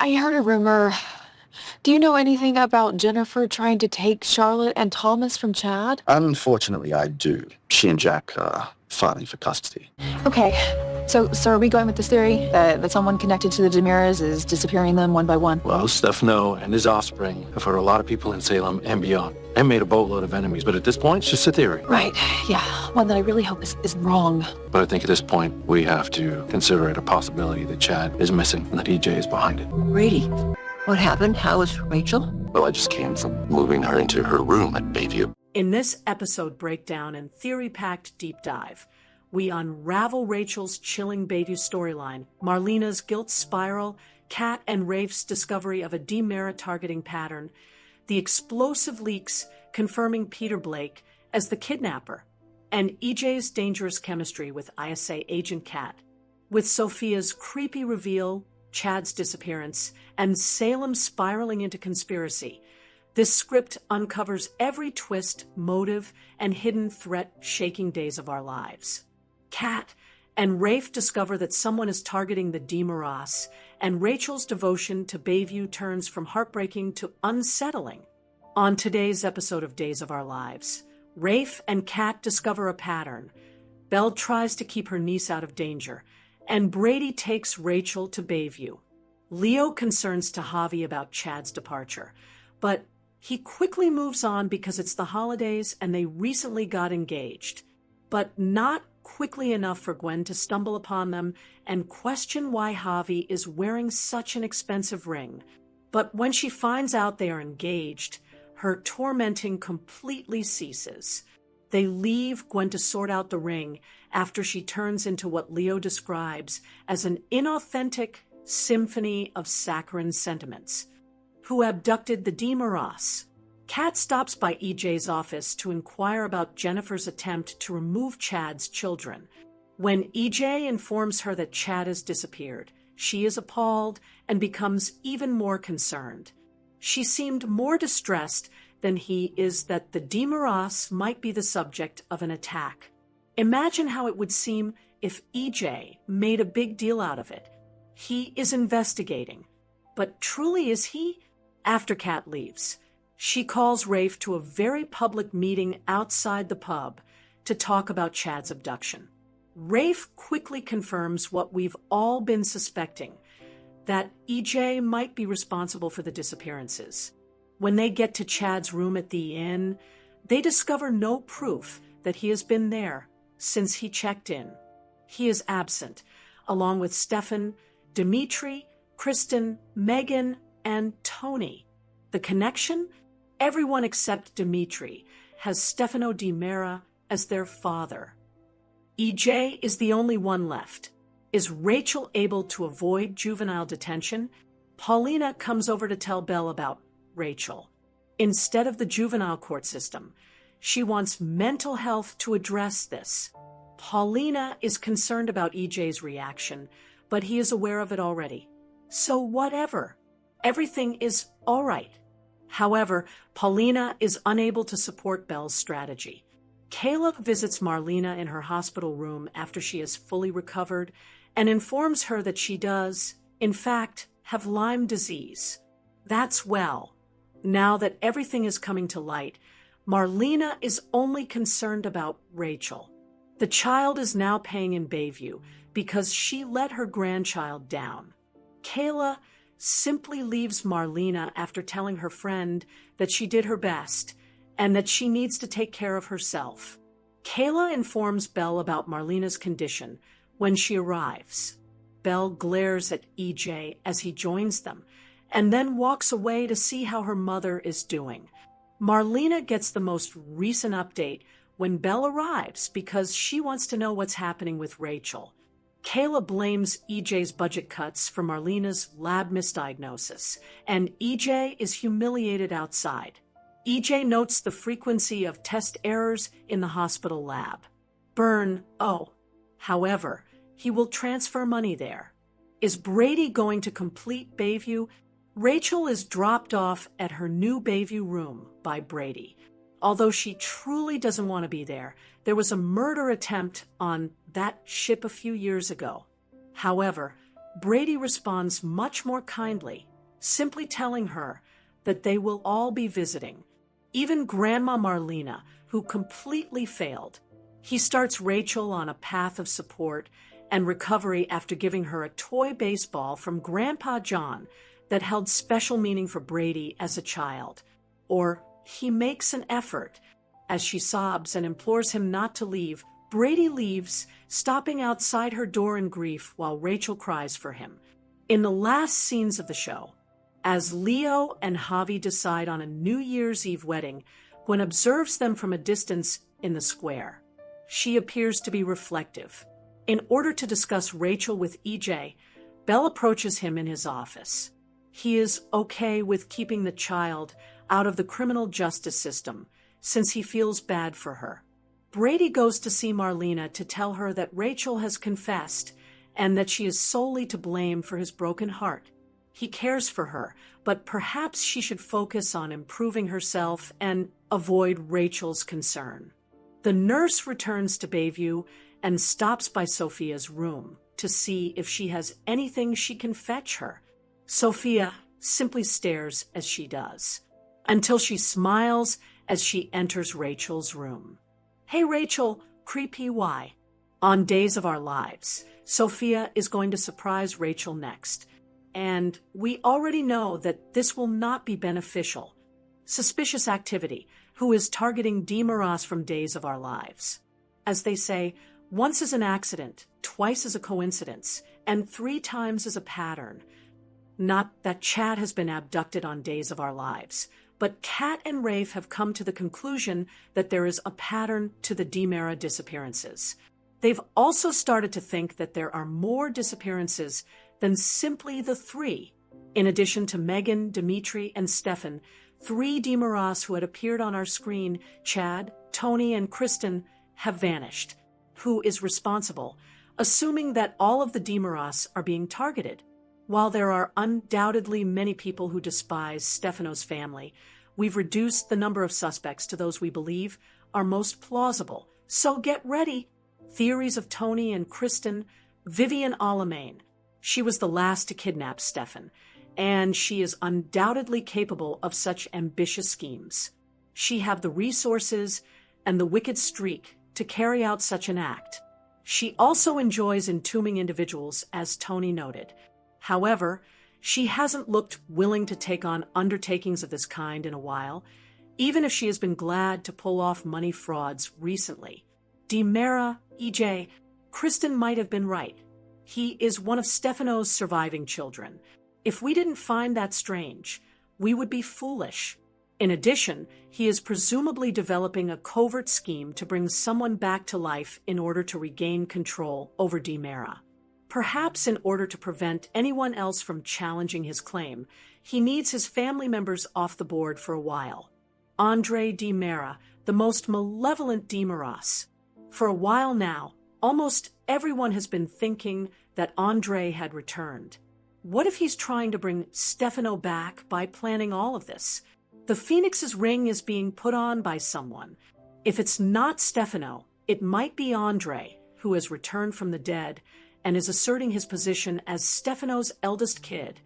I heard a rumor. Do you know anything about Jennifer trying to take Charlotte and Thomas from Chad? Unfortunately, I do. She and Jack are fighting for custody. Okay. So are we going with this theory that someone connected to the DiMeras is disappearing them one by one? Well, Stefano and his offspring have hurt a lot of people in Salem and beyond, and made a boatload of enemies. But at this point, it's just a theory. Right. Yeah. One that I really hope is wrong. But I think at this point, we have to consider it a possibility that Chad is missing and that EJ is behind it. Brady, what happened? How is Rachel? Well, I just came from moving her into her room at Bayview. In this episode breakdown and theory-packed deep dive, we unravel Rachel's chilling Bayview storyline, Marlena's guilt spiral, Kat and Rafe's discovery of a DiMera-targeting pattern, the explosive leaks confirming Peter Blake as the kidnapper, and EJ's dangerous chemistry with ISA agent Kat, with Sophia's creepy reveal, Chad's disappearance, and Salem spiraling into conspiracy. This script uncovers every twist, motive, and hidden threat shaking days of our lives. Kat and Rafe discover that someone is targeting the DiMeras, and Rachel's devotion to Bayview turns from heartbreaking to unsettling. On today's episode of Days of Our Lives, Rafe and Kat discover a pattern. Belle tries to keep her niece out of danger, and Brady takes Rachel to Bayview. Leo concerns to Javi about Chad's departure, but he quickly moves on because it's the holidays and they recently got engaged. But not quickly enough for Gwen to stumble upon them and question why Javi is wearing such an expensive ring. But when she finds out they are engaged, her tormenting completely ceases. They leave Gwen to sort out the ring after she turns into what Leo describes as an inauthentic symphony of saccharine sentiments. Who abducted the DiMeras? Kat stops by EJ's office to inquire about Jennifer's attempt to remove Chad's children. When EJ informs her that Chad has disappeared, she is appalled and becomes even more concerned. She seemed more distressed than he is that the DiMeras might be the subject of an attack. Imagine how it would seem if EJ made a big deal out of it. He is investigating. But truly is he? After Kat leaves, she calls Rafe to a very public meeting outside the pub to talk about Chad's abduction. Rafe quickly confirms what we've all been suspecting, that EJ might be responsible for the disappearances. When they get to Chad's room at the inn, they discover no proof that he has been there since he checked in. He is absent, along with Stefan, Dimitri, Kristen, Megan, and Tony. The connection? Everyone except Dimitri has Stefano DiMera as their father. EJ is the only one left. Is Rachel able to avoid juvenile detention? Paulina comes over to tell Belle about Rachel. Instead of the juvenile court system, she wants mental health to address this. Paulina is concerned about EJ's reaction, but he is aware of it already. So whatever. Everything is all right. However, Paulina is unable to support Belle's strategy. Kayla visits Marlena in her hospital room after she is fully recovered and informs her that she does, in fact, have Lyme disease. That's well. Now that everything is coming to light, Marlena is only concerned about Rachel. The child is now paying in Bayview because she let her grandchild down. Kayla simply leaves Marlena after telling her friend that she did her best and that she needs to take care of herself. Kayla informs Belle about Marlena's condition when she arrives. Belle glares at EJ as he joins them and then walks away to see how her mother is doing. Marlena gets the most recent update when Belle arrives because she wants to know what's happening with Rachel. Kayla blames EJ's budget cuts for Marlena's lab misdiagnosis, and EJ is humiliated outside. EJ notes the frequency of test errors in the hospital lab. However, he will transfer money there. Is Brady going to complete Bayview? Rachel is dropped off at her new Bayview room by Brady. Although she truly doesn't want to be there, there was a murder attempt on that ship a few years ago. However, Brady responds much more kindly simply telling her that they will all be visiting, even Grandma Marlena, who completely failed. He starts Rachel on a path of support and recovery after giving her a toy baseball from Grandpa John that held special meaning for Brady as a child. Or he makes an effort. As she sobs and implores him not to leave, Brady leaves, stopping outside her door in grief while Rachel cries for him. In the last scenes of the show, as Leo and Javi decide on a New Year's Eve wedding, Gwen observes them from a distance in the square. She appears to be reflective. In order to discuss Rachel with EJ, Belle approaches him in his office. He is okay with keeping the child out of the criminal justice system, since he feels bad for her. Brady goes to see Marlena to tell her that Rachel has confessed and that she is solely to blame for his broken heart. He cares for her, but perhaps she should focus on improving herself and avoid Rachel's concern. The nurse returns to Bayview and stops by Sophia's room to see if she has anything she can fetch her. Sophia simply stares as she does, until she smiles as she enters Rachel's room. Hey Rachel, creepy why? On Days of Our Lives, Sophia is going to surprise Rachel next, and we already know that this will not be beneficial. Suspicious activity, who is targeting DiMera from Days of Our Lives. As they say, once is an accident, twice is a coincidence, and 3 times is a pattern. Not that Chad has been abducted on Days of Our Lives, but Kat and Rafe have come to the conclusion that there is a pattern to the DiMera disappearances. They've also started to think that there are more disappearances than simply the 3. In addition to Megan, Dimitri, and Stefan, 3 DiMera who had appeared on our screen, Chad, Tony, and Kristen, have vanished. Who is responsible? Assuming that all of the DiMera are being targeted. While there are undoubtedly many people who despise Stefano's family, we've reduced the number of suspects to those we believe are most plausible. So get ready. Theories of Tony and Kristen. Vivian Alamain. She was the last to kidnap Stefan, and she is undoubtedly capable of such ambitious schemes. She have the resources and the wicked streak to carry out such an act. She also enjoys entombing individuals, as Tony noted. However, she hasn't looked willing to take on undertakings of this kind in a while, even if she has been glad to pull off money frauds recently. DiMera, EJ, Kristen might have been right. He is one of Stefano's surviving children. If we didn't find that strange, we would be foolish. In addition, he is presumably developing a covert scheme to bring someone back to life in order to regain control over DiMera. Perhaps in order to prevent anyone else from challenging his claim, he needs his family members off the board for a while. Andre DiMera, the most malevolent DiMera. For a while now, almost everyone has been thinking that Andre had returned. What if he's trying to bring Stefano back by planning all of this? The Phoenix's ring is being put on by someone. If it's not Stefano, it might be Andre, who has returned from the dead and is asserting his position as Stefano's eldest kid,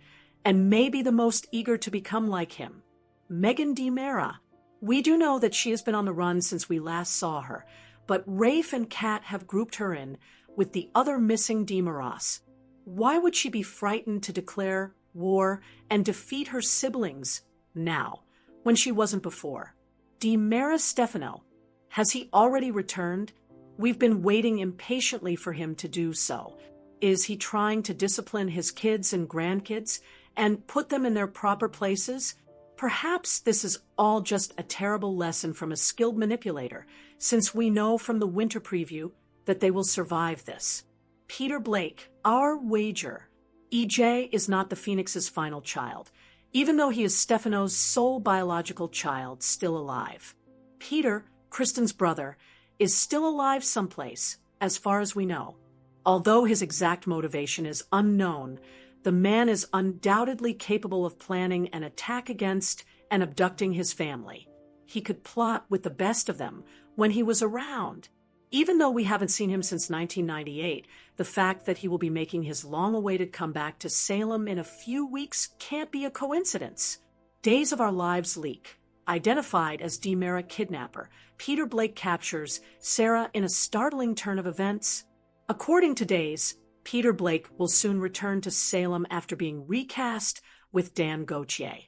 and maybe the most eager to become like him. Megan DiMera. We do know that she has been on the run since we last saw her, but Rafe and Kat have grouped her in with the other missing DiMera. Why would she be frightened to declare war and defeat her siblings now, when she wasn't before? DiMera Stefano. Has he already returned? We've been waiting impatiently for him to do so. Is he trying to discipline his kids and grandkids and put them in their proper places? Perhaps this is all just a terrible lesson from a skilled manipulator, since we know from the winter preview that they will survive this. Peter Blake, our wager. EJ is not the Phoenix's final child, even though he is Stefano's sole biological child still alive. Peter, Kristen's brother, is still alive someplace, as far as we know. Although his exact motivation is unknown, the man is undoubtedly capable of planning an attack against and abducting his family. He could plot with the best of them when he was around. Even though we haven't seen him since 1998, the fact that he will be making his long-awaited comeback to Salem in a few weeks can't be a coincidence. Days of Our Lives leak. Identified as DiMera-kidnapper, Peter Blake captures Sarah in a startling turn of events. According to Days, Peter Blake will soon return to Salem after being recast with Dan Gauthier.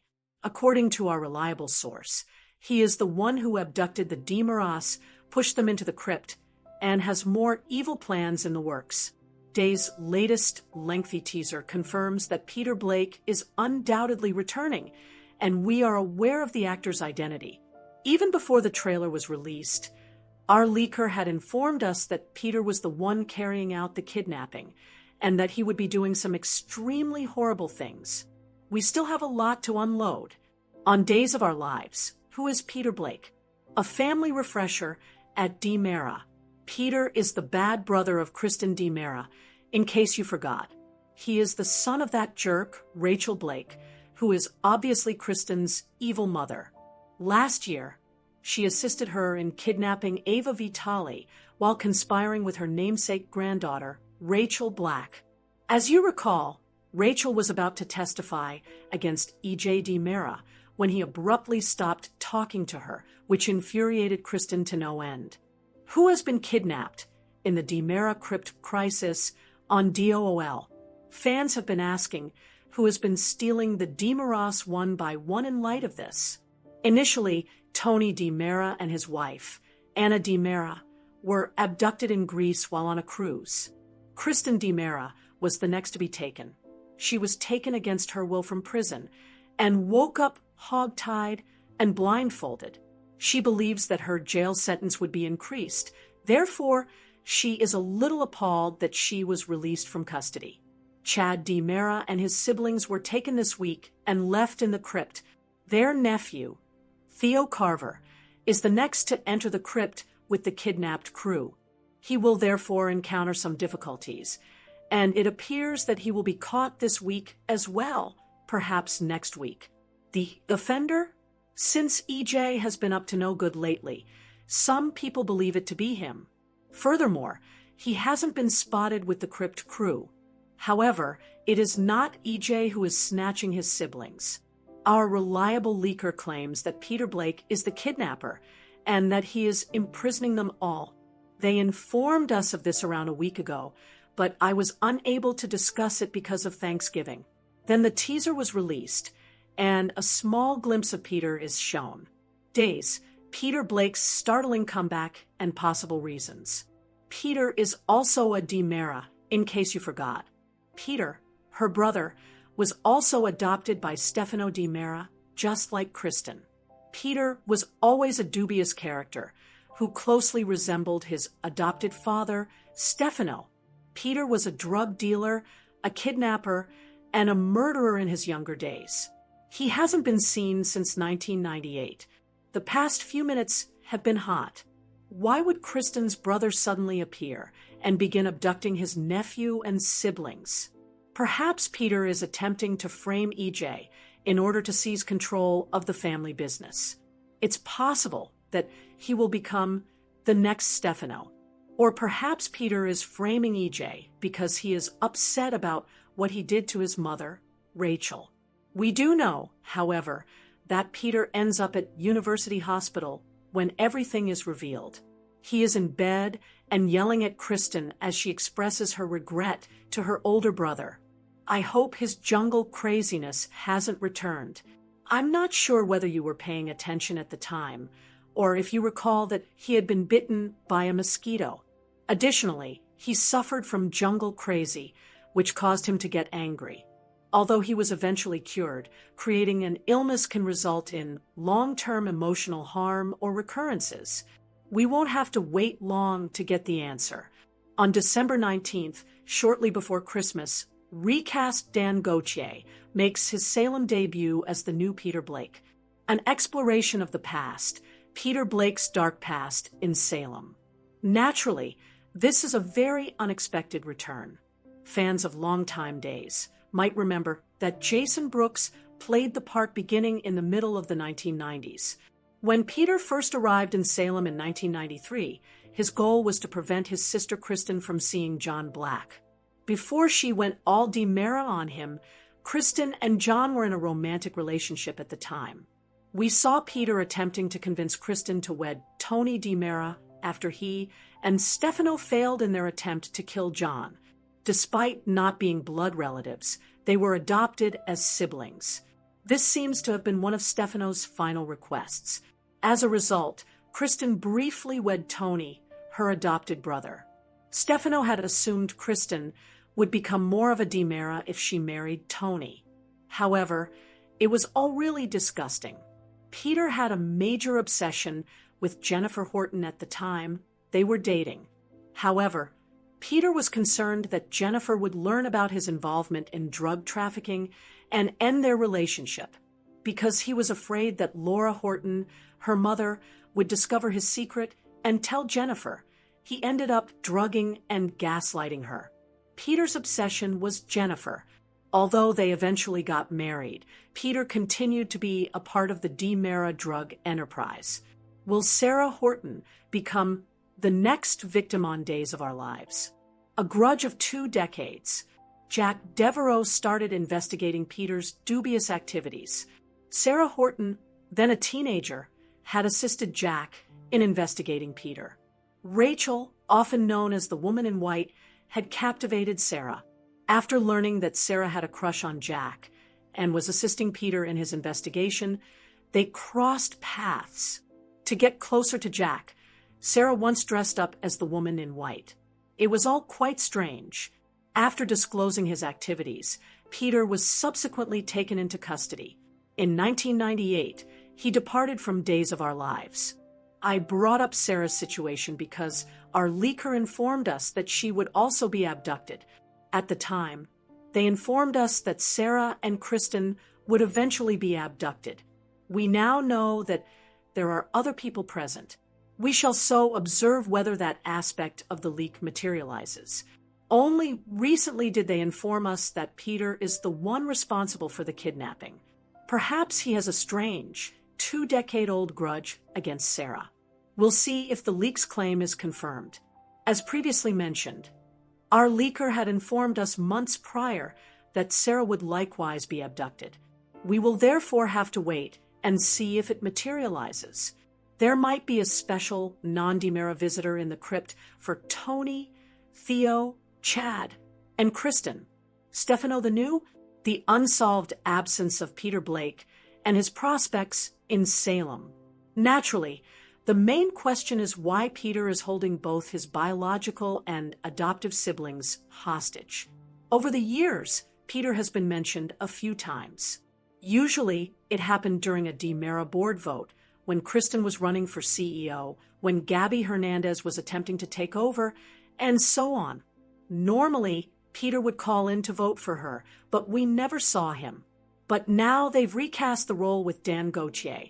According to our reliable source, he is the one who abducted the DiMeras, pushed them into the crypt, and has more evil plans in the works. Days' latest lengthy teaser confirms that Peter Blake is undoubtedly returning, and we are aware of the actor's identity. Even before the trailer was released, our leaker had informed us that Peter was the one carrying out the kidnapping, and that he would be doing some extremely horrible things. We still have a lot to unload. On Days of Our Lives, who is Peter Blake? A family refresher at DiMera. Peter is the bad brother of Kristen DiMera, in case you forgot. He is the son of that jerk, Rachel Blake, who is obviously Kristen's evil mother. Last year, she assisted her in kidnapping Ava Vitale while conspiring with her namesake granddaughter, Rachel Black. As you recall, Rachel was about to testify against E.J. DiMera when he abruptly stopped talking to her, which infuriated Kristen to no end. Who has been kidnapped in the DiMera crypt crisis on DOOL? Fans have been asking who has been stealing the DiMeras one by one in light of this. Initially, Tony DiMera and his wife, Anna DiMera, were abducted in Greece while on a cruise. Kristen DiMera was the next to be taken. She was taken against her will from prison and woke up hogtied and blindfolded. She believes that her jail sentence would be increased. Therefore, she is a little appalled that she was released from custody. Chad DiMera and his siblings were taken this week and left in the crypt. Their nephew, Theo Carver, is the next to enter the crypt with the kidnapped crew. He will therefore encounter some difficulties, and it appears that he will be caught this week as well, perhaps next week. The offender? Since EJ has been up to no good lately, some people believe it to be him. Furthermore, he hasn't been spotted with the crypt crew. However, it is not EJ who is snatching his siblings. Our reliable leaker claims that Peter Blake is the kidnapper and that he is imprisoning them all. They informed us of this around a week ago, but I was unable to discuss it because of Thanksgiving. Then the teaser was released, and a small glimpse of Peter is shown. Days, Peter Blake's startling comeback and possible reasons. Peter is also a DiMera, in case you forgot. Peter, her brother, was also adopted by Stefano DiMera, just like Kristen. Peter was always a dubious character who closely resembled his adopted father, Stefano. Peter was a drug dealer, a kidnapper, and a murderer in his younger days. He hasn't been seen since 1998. The past few minutes have been hot. Why would Kristen's brother suddenly appear and begin abducting his nephew and siblings? Perhaps Peter is attempting to frame EJ in order to seize control of the family business. It's possible that he will become the next Stefano. Or perhaps Peter is framing EJ because he is upset about what he did to his mother, Rachel. We do know, however, that Peter ends up at University Hospital when everything is revealed. He is in bed and yelling at Kristen as she expresses her regret to her older brother. I hope his jungle craziness hasn't returned. I'm not sure whether you were paying attention at the time, or if you recall that he had been bitten by a mosquito. Additionally, he suffered from jungle crazy, which caused him to get angry. Although he was eventually cured, creating an illness can result in long-term emotional harm or recurrences. We won't have to wait long to get the answer. On December 19th, shortly before Christmas, recast Dan Gauthier makes his Salem debut as the new Peter Blake. An exploration of the past, Peter Blake's dark past in Salem. Naturally, this is a very unexpected return. Fans of longtime days might remember that Jason Brooks played the part beginning in the middle of the 1990s. When Peter first arrived in Salem in 1993, his goal was to prevent his sister Kristen from seeing John Black. Before she went all DiMera on him, Kristen and John were in a romantic relationship at the time. We saw Peter attempting to convince Kristen to wed Tony DiMera after he and Stefano failed in their attempt to kill John. Despite not being blood relatives, they were adopted as siblings. This seems to have been one of Stefano's final requests. As a result, Kristen briefly wed Tony, her adopted brother. Stefano had assumed Kristen would become more of a DiMera if she married Tony. However, it was all really disgusting. Peter had a major obsession with Jennifer Horton at the time. They were dating. However, Peter was concerned that Jennifer would learn about his involvement in drug trafficking and end their relationship. Because he was afraid that Laura Horton, her mother, would discover his secret and tell Jennifer, he ended up drugging and gaslighting her. Peter's obsession was Jennifer. Although they eventually got married, Peter continued to be a part of the DiMera drug enterprise. Will Sarah Horton become the next victim on Days of Our Lives? A grudge of 2 decades, Jack Devereaux started investigating Peter's dubious activities. Sarah Horton, then a teenager, had assisted Jack in investigating Peter. Rachel, often known as the Woman in White, had captivated Sarah. After learning that Sarah had a crush on Jack and was assisting Peter in his investigation, they crossed paths. To get closer to Jack, Sarah once dressed up as the Woman in White. It was all quite strange. After disclosing his activities, Peter was subsequently taken into custody. In 1998, he departed from Days of Our Lives. I brought up Sarah's situation because our leaker informed us that she would also be abducted. At the time, they informed us that Sarah and Kristen would eventually be abducted. We now know that there are other people present. We shall so observe whether that aspect of the leak materializes. Only recently did they inform us that Peter is the one responsible for the kidnapping. Perhaps he has a strange, 2-decade-old grudge against Sarah. We'll see if the leak's claim is confirmed. As previously mentioned, our leaker had informed us months prior that Sarah would likewise be abducted. We will therefore have to wait and see if it materializes. There might be a special non-DiMera visitor in the crypt for Tony, Theo, Chad, and Kristen. Stefano the New, the unsolved absence of Peter Blake, and his prospects in Salem. Naturally, the main question is why Peter is holding both his biological and adoptive siblings hostage. Over the years, Peter has been mentioned a few times. Usually, it happened during a DiMera board vote, when Kristen was running for CEO, when Gabby Hernandez was attempting to take over, and so on. Normally, Peter would call in to vote for her, but we never saw him. But now they've recast the role with Dan Gauthier,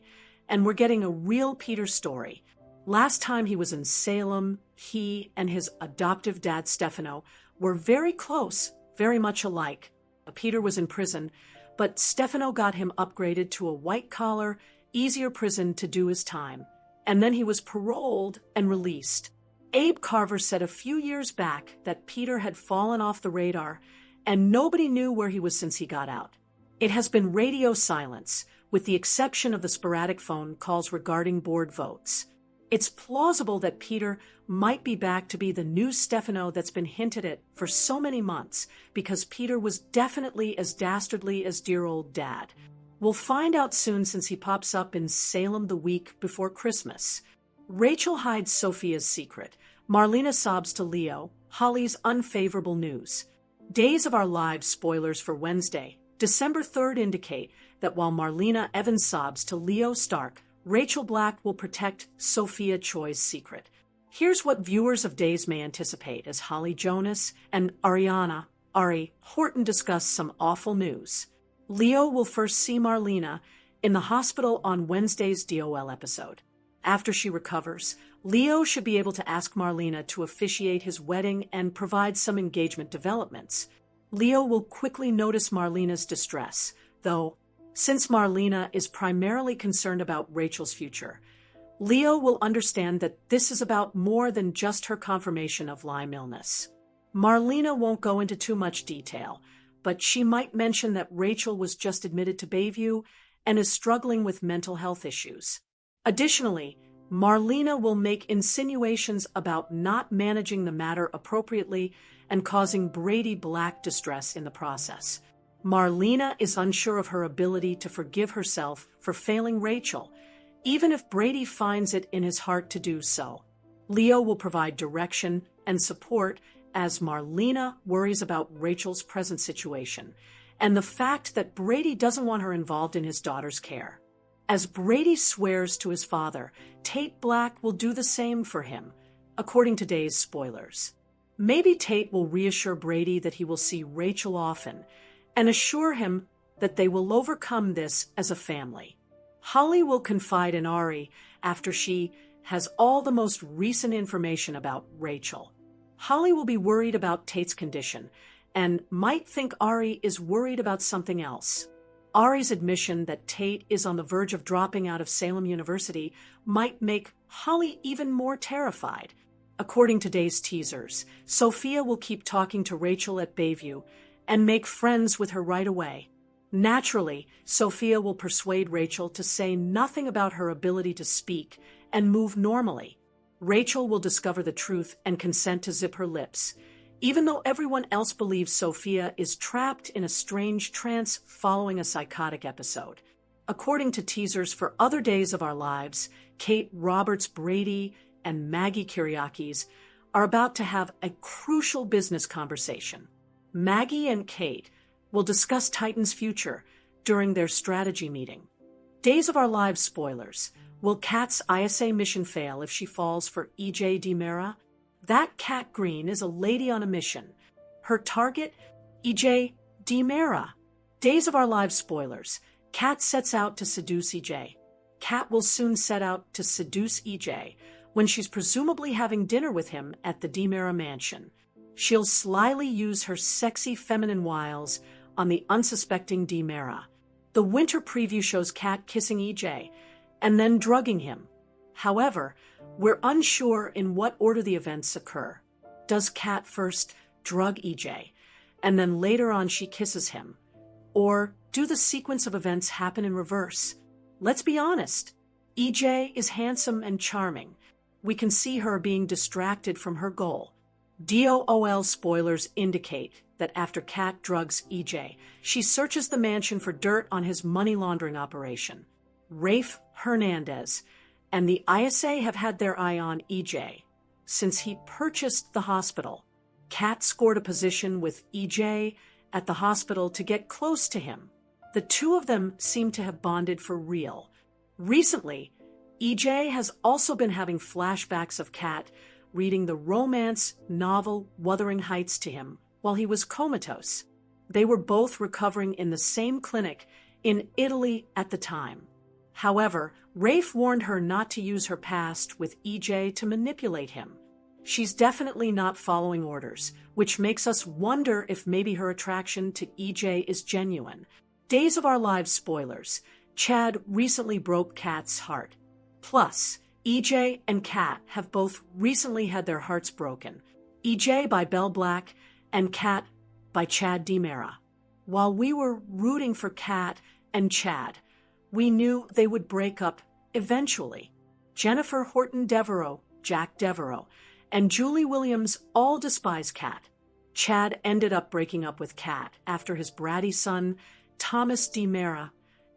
and we're getting a real Peter story. Last time he was in Salem, he and his adoptive dad Stefano were very close, very much alike. Peter was in prison, but Stefano got him upgraded to a white-collar, easier prison to do his time, and then he was paroled and released. Abe Carver said a few years back that Peter had fallen off the radar, and nobody knew where he was since he got out. It has been radio silence, with the exception of the sporadic phone calls regarding board votes. It's plausible that Peter might be back to be the new Stefano that's been hinted at for so many months, because Peter was definitely as dastardly as dear old Dad. We'll find out soon since he pops up in Salem the week before Christmas. Rachel hides Sophia's secret. Marlena sobs to Leo. Holly's unfavorable news. Days of Our Lives spoilers for Wednesday, December 3rd indicate that while Marlena Evans sobs to Leo Stark, Rachel Black will protect Sophia Choi's secret. Here's what viewers of Days may anticipate as Holly Jonas and Ari Horton discuss some awful news. Leo will first see Marlena in the hospital on Wednesday's DOL episode. After she recovers, Leo should be able to ask Marlena to officiate his wedding and provide some engagement developments. Leo will quickly notice Marlena's distress, though, since Marlena is primarily concerned about Rachel's future, Leo will understand that this is about more than just her confirmation of Lyme illness. Marlena won't go into too much detail, but she might mention that Rachel was just admitted to Bayview and is struggling with mental health issues. Additionally, Marlena will make insinuations about not managing the matter appropriately and causing Brady Black distress in the process. Marlena is unsure of her ability to forgive herself for failing Rachel, even if Brady finds it in his heart to do so. Leo will provide direction and support as Marlena worries about Rachel's present situation and the fact that Brady doesn't want her involved in his daughter's care. As Brady swears to his father, Tate Black will do the same for him, according to today's spoilers. Maybe Tate will reassure Brady that he will see Rachel often and assure him that they will overcome this as a family. Holly will confide in Ari after she has all the most recent information about Rachel. Holly will be worried about Tate's condition and might think Ari is worried about something else. Ari's admission that Tate is on the verge of dropping out of Salem University might make Holly even more terrified. According to today's teasers, Sophia will keep talking to Rachel at Bayview and make friends with her right away. Naturally, Sophia will persuade Rachel to say nothing about her ability to speak and move normally. Rachel will discover the truth and consent to zip her lips, even though everyone else believes Sophia is trapped in a strange trance following a psychotic episode. According to teasers for other days of our lives, Kate Roberts Brady and Maggie Kyriakis are about to have a crucial business conversation. Maggie and Kate will discuss Titan's future during their strategy meeting. Days of Our Lives spoilers. Will Kat's ISA mission fail if she falls for EJ DiMera? That Kat Green is a lady on a mission. Her target? EJ DiMera. Days of Our Lives spoilers. Kat sets out to seduce EJ. Kat will soon set out to seduce EJ when she's presumably having dinner with him at the DiMera mansion. She'll slyly use her sexy feminine wiles on the unsuspecting DiMera. The winter preview shows Kat kissing EJ and then drugging him. However, we're unsure in what order the events occur. Does Kat first drug EJ, and then later on she kisses him? Or do the sequence of events happen in reverse? Let's be honest. EJ is handsome and charming. We can see her being distracted from her goal. DOOL spoilers indicate that after Kat drugs EJ, she searches the mansion for dirt on his money laundering operation. Rafe Hernandez and the ISA have had their eye on EJ since he purchased the hospital. Kat scored a position with EJ at the hospital to get close to him. The two of them seem to have bonded for real. Recently, EJ has also been having flashbacks of Kat reading the romance novel Wuthering Heights to him while he was comatose. They were both recovering in the same clinic in Italy at the time. However, Rafe warned her not to use her past with EJ to manipulate him. She's definitely not following orders, which makes us wonder if maybe her attraction to EJ is genuine. Days of Our Lives spoilers. Chad recently broke Kat's heart. Plus, EJ and Kat have both recently had their hearts broken. EJ by Belle Black and Kat by Chad DiMera. While we were rooting for Kat and Chad, we knew they would break up eventually. Jennifer Horton Devereaux, Jack Devereaux, and Julie Williams all despise Kat. Chad ended up breaking up with Kat after his bratty son, Thomas DiMera,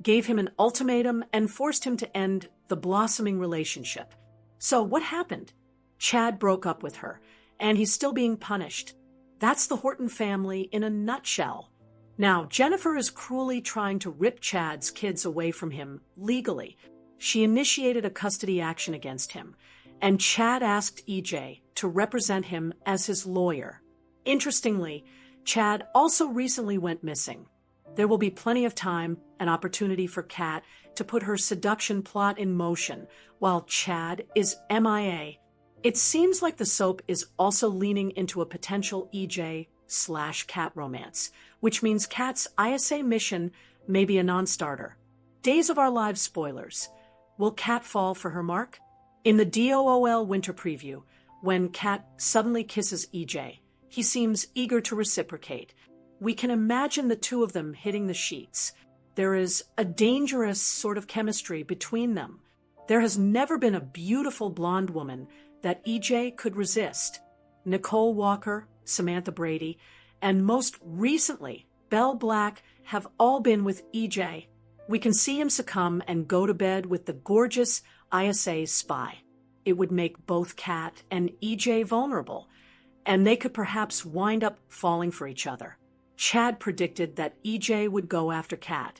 gave him an ultimatum and forced him to end the blossoming relationship. So what happened? Chad broke up with her, and he's still being punished. That's the Horton family in a nutshell. Now, Jennifer is cruelly trying to rip Chad's kids away from him legally. She initiated a custody action against him, and Chad asked EJ to represent him as his lawyer. Interestingly, Chad also recently went missing. There will be plenty of time and opportunity for Kat to put her seduction plot in motion while Chad is MIA. It seems like the soap is also leaning into a potential EJ/Kat romance, which means Kat's ISA mission may be a non-starter. Days of Our Lives spoilers. Will Kat fall for her mark? In the DOOL winter preview, when Kat suddenly kisses EJ, he seems eager to reciprocate. We can imagine the two of them hitting the sheets. There is a dangerous sort of chemistry between them. There has never been a beautiful blonde woman that EJ could resist. Nicole Walker, Samantha Brady, and most recently, Belle Black have all been with EJ. We can see him succumb and go to bed with the gorgeous ISA spy. It would make both Kat and EJ vulnerable, and they could perhaps wind up falling for each other. Chad predicted that EJ would go after Kat,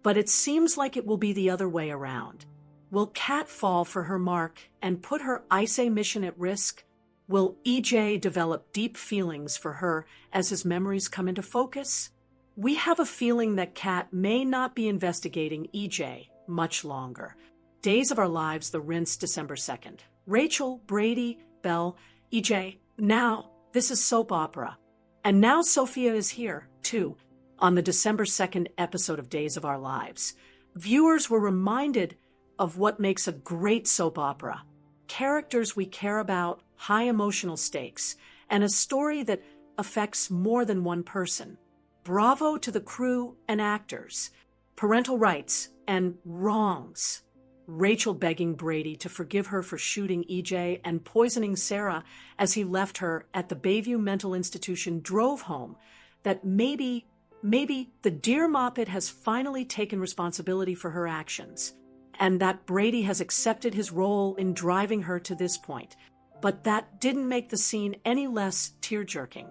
but it seems like it will be the other way around. Will Kat fall for her mark and put her ISA mission at risk? Will EJ develop deep feelings for her as his memories come into focus? We have a feeling that Kat may not be investigating EJ much longer. Days of Our Lives, The Rinse, December 2nd. Rachel, Brady, Belle, EJ. Now, this is soap opera. And now Sophia is here, too, on the December 2nd episode of Days of Our Lives. Viewers were reminded of what makes a great soap opera. Characters we care about, high emotional stakes, and a story that affects more than one person. Bravo to the crew and actors. Parental rights and wrongs. Rachel begging Brady to forgive her for shooting EJ and poisoning Sarah as he left her at the Bayview mental institution drove home that maybe the dear Moppet has finally taken responsibility for her actions, and that Brady has accepted his role in driving her to this point. But that didn't make the scene any less tear-jerking.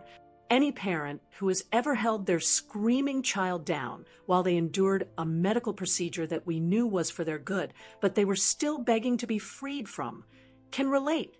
Any parent who has ever held their screaming child down while they endured a medical procedure that we knew was for their good, but they were still begging to be freed from, can relate.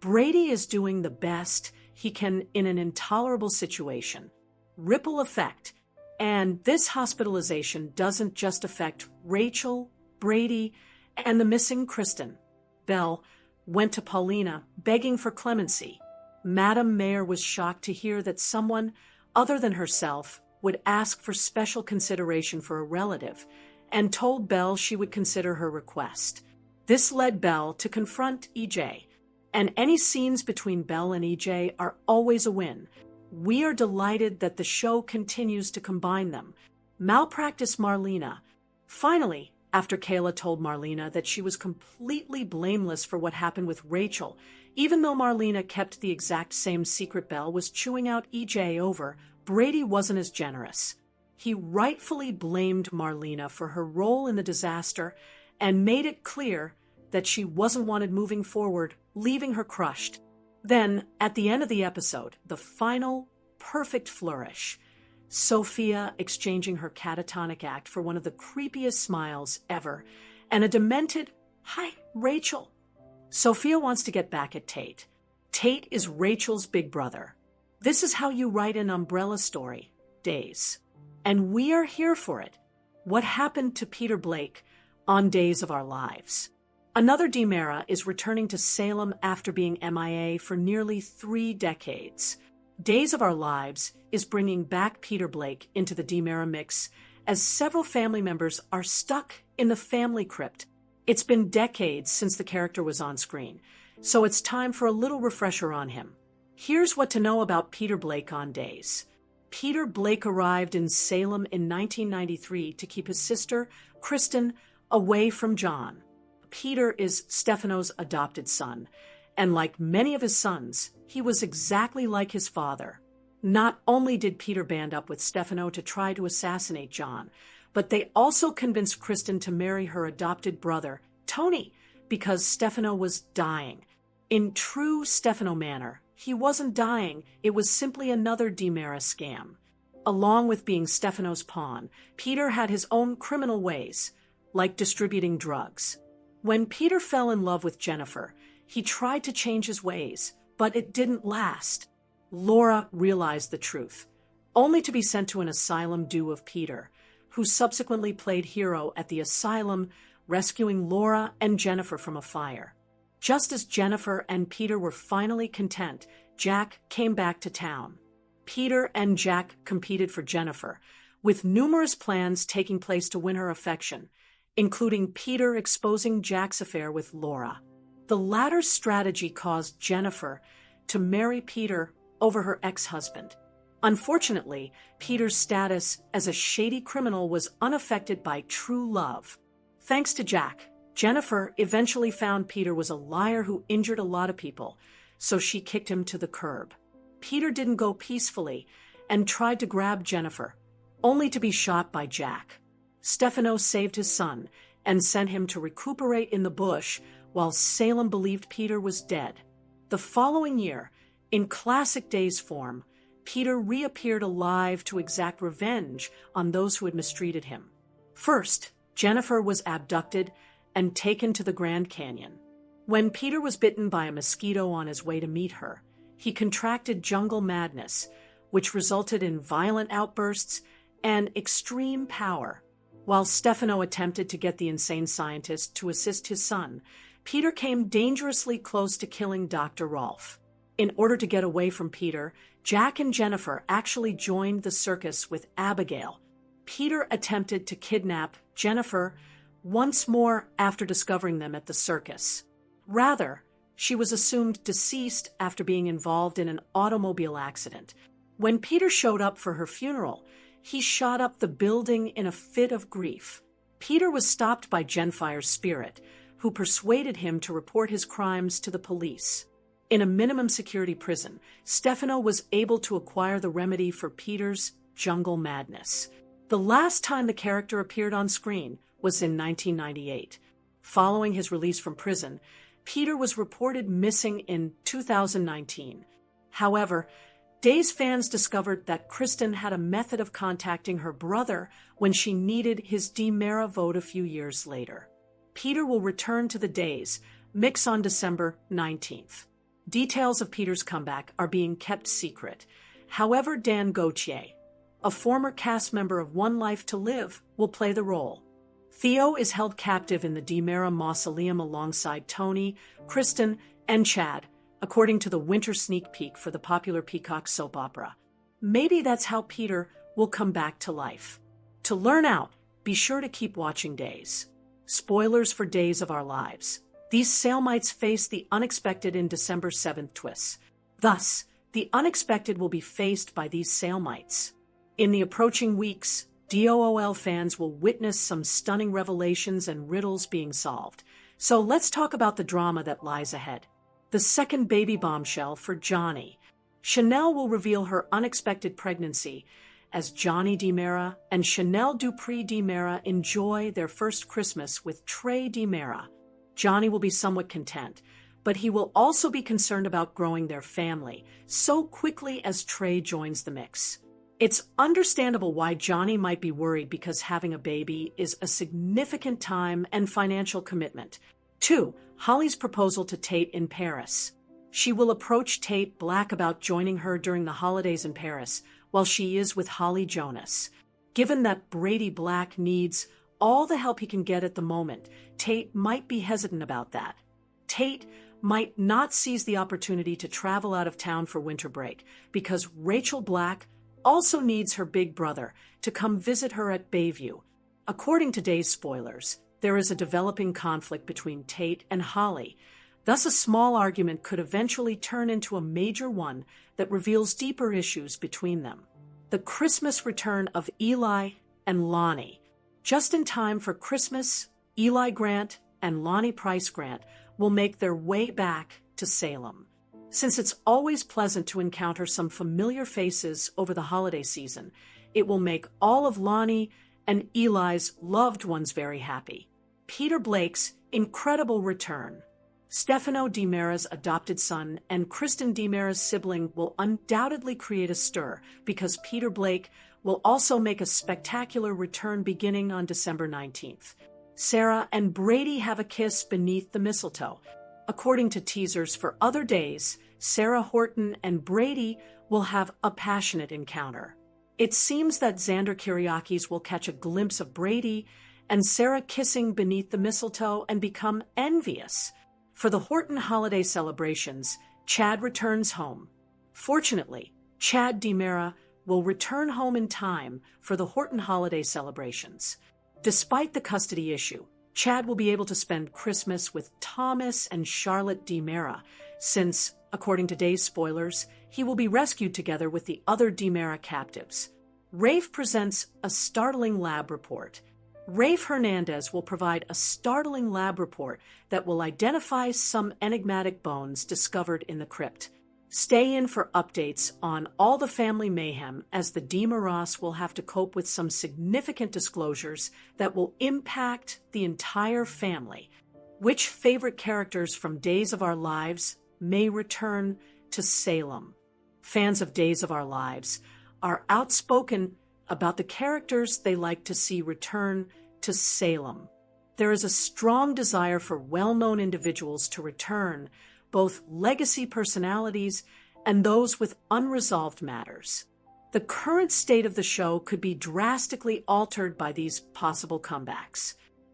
Brady is doing the best he can in an intolerable situation. Ripple effect. And this hospitalization doesn't just affect Rachel, Brady, and the missing Kristen. Belle went to Paulina begging for clemency. Madam Mayor was shocked to hear that someone other than herself would ask for special consideration for a relative, and told Belle she would consider her request. This led Belle to confront EJ, and any scenes between Belle and EJ are always a win. We are delighted that the show continues to combine them. Malpractice Marlena. Finally, after Kayla told Marlena that she was completely blameless for what happened with Rachel, even though Marlena kept the exact same secret Belle was chewing out EJ over, Brady wasn't as generous. He rightfully blamed Marlena for her role in the disaster and made it clear that she wasn't wanted moving forward, leaving her crushed. Then, at the end of the episode, the final perfect flourish, Sophia exchanging her catatonic act for one of the creepiest smiles ever, and a demented, "Hi, Rachel." Sophia wants to get back at Tate. Tate is Rachel's big brother. This is how you write an umbrella story, Days. And we are here for it. What happened to Peter Blake on Days of Our Lives? Another DiMera is returning to Salem after being MIA for nearly 3 decades. Days of Our Lives is bringing back Peter Blake into the DiMera mix as several family members are stuck in the family crypt. It's been decades since the character was on screen, so it's time for a little refresher on him. Here's what to know about Peter Blake on Days. Peter Blake arrived in Salem in 1993 to keep his sister, Kristen, away from John. Peter is Stefano's adopted son, and like many of his sons, he was exactly like his father. Not only did Peter band up with Stefano to try to assassinate John, but they also convinced Kristen to marry her adopted brother, Tony, because Stefano was dying. In true Stefano manner, he wasn't dying, it was simply another DiMera scam. Along with being Stefano's pawn, Peter had his own criminal ways, like distributing drugs. When Peter fell in love with Jennifer, he tried to change his ways, but it didn't last. Laura realized the truth, only to be sent to an asylum due of Peter, who subsequently played hero at the asylum, rescuing Laura and Jennifer from a fire. Just as Jennifer and Peter were finally content, Jack came back to town. Peter and Jack competed for Jennifer, with numerous plans taking place to win her affection, including Peter exposing Jack's affair with Laura. The latter's strategy caused Jennifer to marry Peter over her ex-husband. Unfortunately, Peter's status as a shady criminal was unaffected by true love. Thanks to Jack, Jennifer eventually found Peter was a liar who injured a lot of people, so she kicked him to the curb. Peter didn't go peacefully and tried to grab Jennifer, only to be shot by Jack. Stefano saved his son and sent him to recuperate in the bush while Salem believed Peter was dead. The following year, in classic Days form, Peter reappeared alive to exact revenge on those who had mistreated him. First, Jennifer was abducted and taken to the Grand Canyon. When Peter was bitten by a mosquito on his way to meet her, he contracted jungle madness, which resulted in violent outbursts and extreme power. While Stefano attempted to get the insane scientist to assist his son, Peter came dangerously close to killing Dr. Rolfe. In order to get away from Peter, Jack and Jennifer actually joined the circus with Abigail. Peter attempted to kidnap Jennifer once more after discovering them at the circus. Rather, she was assumed deceased after being involved in an automobile accident. When Peter showed up for her funeral, he shot up the building in a fit of grief. Peter was stopped by Jenfire's spirit, who persuaded him to report his crimes to the police. In a minimum security prison, Stefano was able to acquire the remedy for Peter's jungle madness. The last time the character appeared on screen was in 1998. Following his release from prison, Peter was reported missing in 2019. However, Days fans discovered that Kristen had a method of contacting her brother when she needed his DiMera vote a few years later. Peter will return to the Days mix on December 19th. Details of Peter's comeback are being kept secret. However, Dan Gauthier, a former cast member of One Life to Live, will play the role. Theo is held captive in the DiMera mausoleum alongside Tony, Kristen, and Chad, according to the winter sneak peek for the popular Peacock soap opera. Maybe that's how Peter will come back to life. To learn out, be sure to keep watching Days. Spoilers for Days of Our Lives. These Salemites face the unexpected in December 7th twists. Thus, the unexpected will be faced by these Salemites. In the approaching weeks, DOOL fans will witness some stunning revelations and riddles being solved. So let's talk about the drama that lies ahead. The second baby bombshell for Johnny. Chanel will reveal her unexpected pregnancy as Johnny DiMera and Chanel Dupree DiMera enjoy their first Christmas with Trey DiMera. Johnny will be somewhat content, but he will also be concerned about growing their family so quickly as Trey joins the mix. It's understandable why Johnny might be worried because having a baby is a significant time and financial commitment. 2. Holly's proposal to Tate in Paris. She will approach Tate Black about joining her during the holidays in Paris, while she is with Holly Jonas. Given that Brady Black needs all the help he can get at the moment, Tate might be hesitant about that. Tate might not seize the opportunity to travel out of town for winter break because Rachel Black also needs her big brother to come visit her at Bayview. According to Days spoilers, there is a developing conflict between Tate and Holly. Thus, a small argument could eventually turn into a major one that reveals deeper issues between them. The Christmas return of Eli and Lonnie. Just in time for Christmas, Eli Grant and Lonnie Price Grant will make their way back to Salem. Since it's always pleasant to encounter some familiar faces over the holiday season, it will make all of Lonnie and Eli's loved ones very happy. Peter Blake's incredible return. Stefano DiMera's adopted son and Kristen DiMera's sibling will undoubtedly create a stir because Peter Blake will also make a spectacular return beginning on December 19th. Sarah and Brady have a kiss beneath the mistletoe. According to teasers for other days, Sarah Horton and Brady will have a passionate encounter. It seems that Xander Kyriakis will catch a glimpse of Brady and Sarah kissing beneath the mistletoe and become envious. For the Horton holiday celebrations, Chad returns home. Fortunately, Chad DiMera will return home in time for the Horton holiday celebrations. Despite the custody issue, Chad will be able to spend Christmas with Thomas and Charlotte DiMera, since, according to Day's spoilers, he will be rescued together with the other DiMera captives. Rafe presents a startling lab report. Rafe Hernandez will provide a startling lab report that will identify some enigmatic bones discovered in the crypt. Stay in for updates on all the family mayhem, as the DiMeras will have to cope with some significant disclosures that will impact the entire family. Which favorite characters from Days of Our Lives may return to Salem? Fans of Days of Our Lives are outspoken about the characters they like to see return to Salem. There is a strong desire for well-known individuals to return, both legacy personalities and those with unresolved matters. The current state of the show could be drastically altered by these possible comebacks.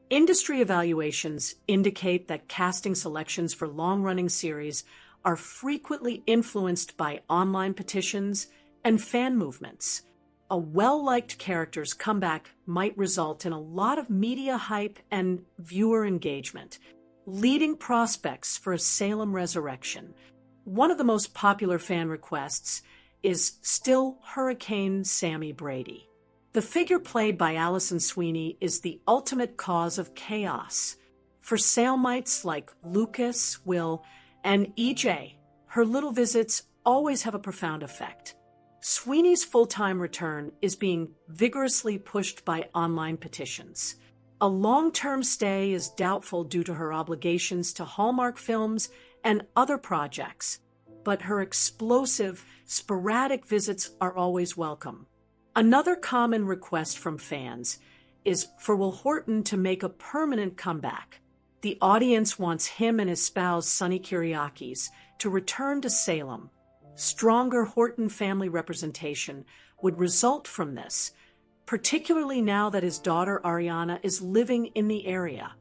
Industry evaluations indicate that casting selections for long-running series are frequently influenced by online petitions and fan movements. A well-liked character's comeback might result in a lot of media hype and viewer engagement, leading prospects for a Salem resurrection. One of the most popular fan requests is still Hurricane Sammy Brady. The figure played by Allison Sweeney is the ultimate cause of chaos. For Salemites like Lucas, Will, and EJ, her little visits always have a profound effect. Sweeney's full-time return is being vigorously pushed by online petitions. A long-term stay is doubtful due to her obligations to Hallmark films and other projects, but her explosive, sporadic visits are always welcome. Another common request from fans is for Will Horton to make a permanent comeback. The audience wants him and his spouse, Sonny Kyriakis, to return to Salem. Stronger Horton family representation would result from this, particularly now that his daughter Ariana is living in the area.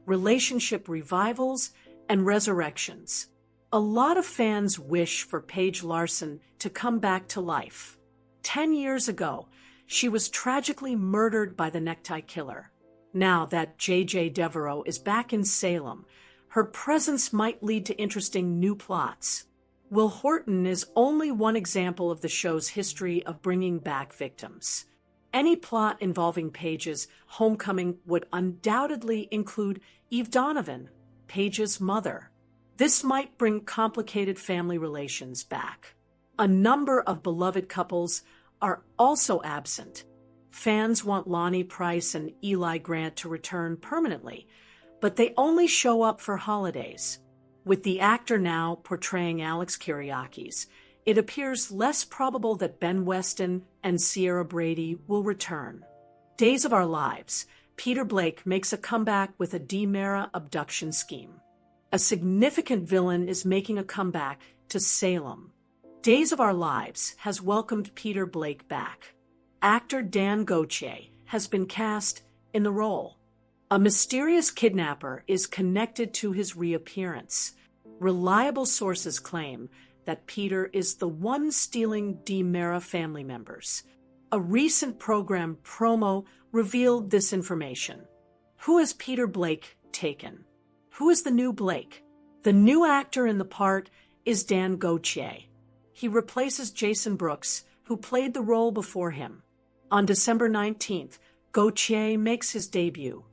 Relationship revivals and resurrections. A lot of fans wish for Paige Larson to come back to life. 10 years ago, she was tragically murdered by the necktie killer. Now that J.J. Devereaux is back in Salem, her presence might lead to interesting new plots. Will Horton is only one example of the show's history of bringing back victims. Any plot involving Paige's homecoming would undoubtedly include Eve Donovan, Paige's mother. This might bring complicated family relations back. A number of beloved couples are also absent. Fans want Lonnie Price and Eli Grant to return permanently, but they only show up for holidays. With the actor now portraying Alex Kyriakis, it appears less probable that Ben Weston and Sierra Brady will return. Days of Our Lives, Peter Blake makes a comeback with a DiMera abduction scheme. A significant villain is making a comeback to Salem. Days of Our Lives has welcomed Peter Blake back. Actor Dan Gauthier has been cast in the role. A mysterious kidnapper is connected to his reappearance. Reliable sources claim that Peter is the one stealing DiMera family members. A recent program promo revealed this information. Who has Peter Blake taken? Who is the new Blake? The new actor in the part is Dan Gauthier. He replaces Jason Brooks, who played the role before him. On December 19th, Gauthier makes his debut.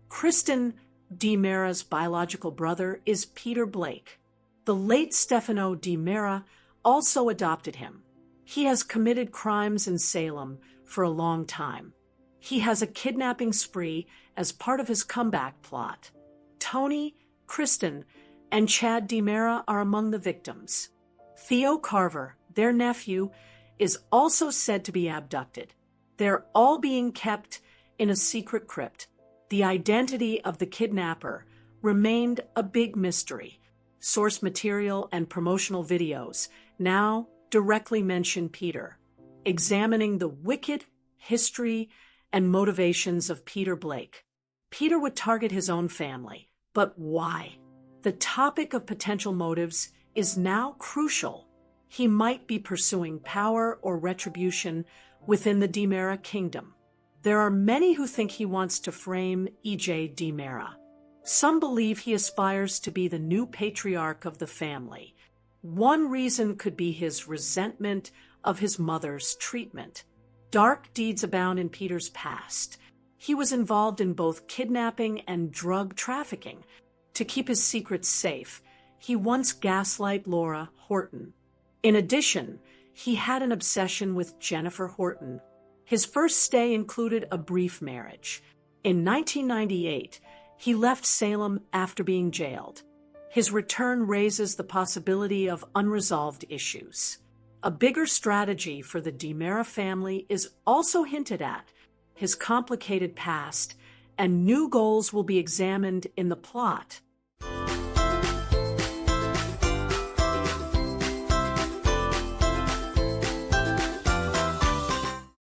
Kristen DiMera's biological brother is Peter Blake. The late Stefano DiMera also adopted him. He has committed crimes in Salem for a long time. He has a kidnapping spree as part of his comeback plot. Tony, Kristen, and Chad DiMera are among the victims. Theo Carver, their nephew, is also said to be abducted. They're all being kept in a secret crypt. The identity of the kidnapper remained a big mystery. Source material and promotional videos now directly mention Peter, examining the wicked history and motivations of Peter Blake. Peter would target his own family, but why? The topic of potential motives is now crucial. He might be pursuing power or retribution within the DiMera kingdom. There are many who think he wants to frame E.J. DiMera. Some believe he aspires to be the new patriarch of the family. One reason could be his resentment of his mother's treatment. Dark deeds abound in Peter's past. He was involved in both kidnapping and drug trafficking. To keep his secrets safe, he once gaslight Laura Horton. In addition, he had an obsession with Jennifer Horton. His first stay included a brief marriage. In 1998, he left Salem after being jailed. His return raises the possibility of unresolved issues. A bigger strategy for the DiMera family is also hinted at. His complicated past and new goals will be examined in the plot.